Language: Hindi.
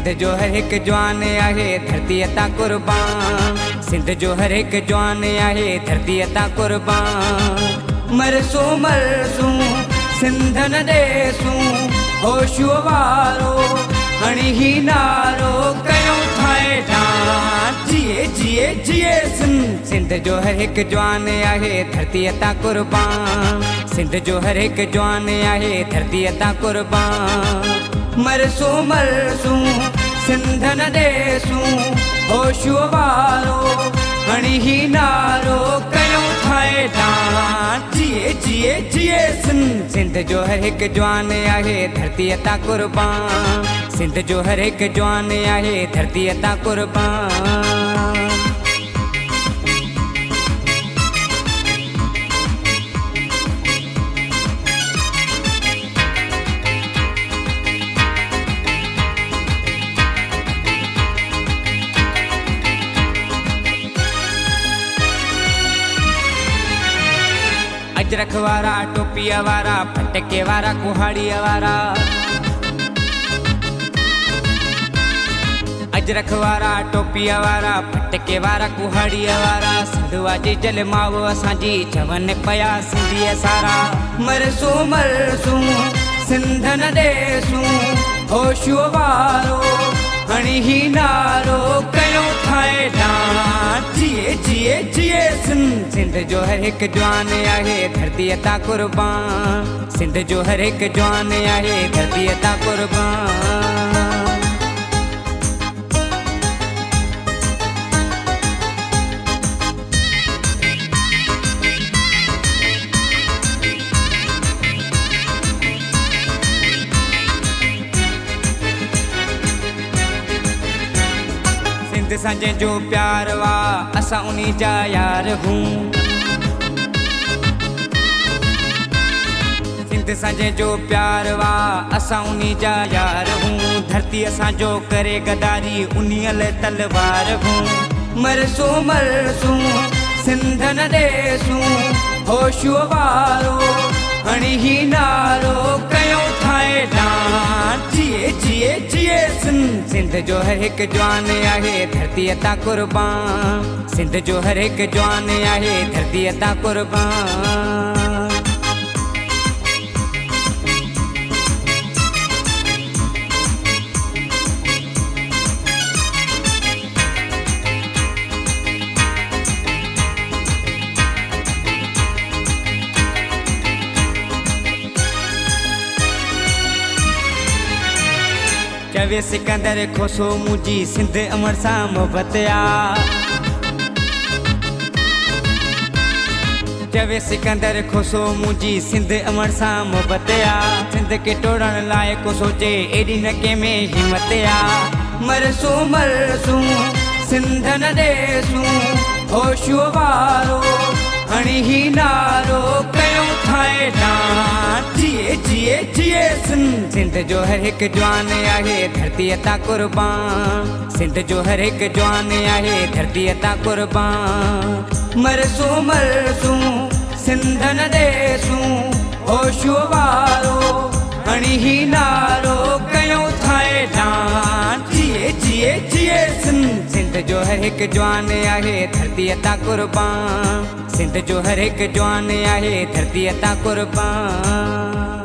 सिंध जो हर एक जवान आहे धरती ता कुर्बान। सिंध जो हर एक जवान आहे धरती ता कुर्बान। मरसू सिंध न ॾेसूं होशु वारो हणी ही नारो कयूं ठाए ठान। जिए जिए जिए सिंध जो हर एक जवान आहे धरती ता कुर्बान। सिंध जो हर एक जवान आहे धरती ता कुर्बान। मरसू सिंध न ॾेसूं होशु वारो हणी ही नारो कयूं ठाए ठान। जिए जिए जिए सिंध जो हर एक जवान आहे धरती ता कुर्बान। सिंध जो हर एक जवान आहे धरती ता कुर्बान। अजरख वारा टोपिया वारा फटके वारा कुहाड़िया वारा। अजरख वारा टोपिया वारा फटके वारा कुहाड़िया वारा। सिंधवा जी जल माव असांजी चवन पया सिंधी सारा। मरसू सिंध न ॾेसूं होशु वारो हणी ही नारो कयूं ठाए ठान। जिए जिए जिए सिंध जो हर एक जवान आहे धरती ता कुर्बान। सिंध जो हर एक जवान आहे धरती ता कुर्बान। सिंध सांजे जो प्यार वा असां उन्हीं जा यार हूं। सिंध सांजे जो प्यार वा असां उन्हीं जा यार हूं। धरती असां जो करे गदारी उन्हीं ले तलवार हूं। मरसू सिंध न ॾेसूं होशु वारो हणी ही नारो कयूं ठाए ठान। जिए जिए जिए सिंध जो हर एक जवान आहे धरती ता कुर्बान। सिंध जो हर एक जवान आहे धरती ता कुर्बान। चवे सिकंदर खोसो मुझी सिंध अमर सां मोहब्बत आ। चवे सिकंदर खोसो मुझी सिंध अमर सां मोहब्बत आ। सिंध के टोड़न लाए को सोचे एडी न के में हिम्मत आ। मरसू सिंध न ॾेसूं होशु वारो हणी ही नारो कयूं ठाए ठान। जिए जिए जिए सिंध जो हर एक जवान आहे धरती ता कुर्बान। सिंध जो हर एक जवान आहे धरती ता कुर्बान। मरसू सिंध न ॾेसूं होशु वारो हणी ही नारो कयूं ठाए ठान। जिए जिए जिए सिंध जो हर एक जवान आहे धरती ता कुर्बान। सिंध जो हर एक जवान आहे धरती ता कुर्बान।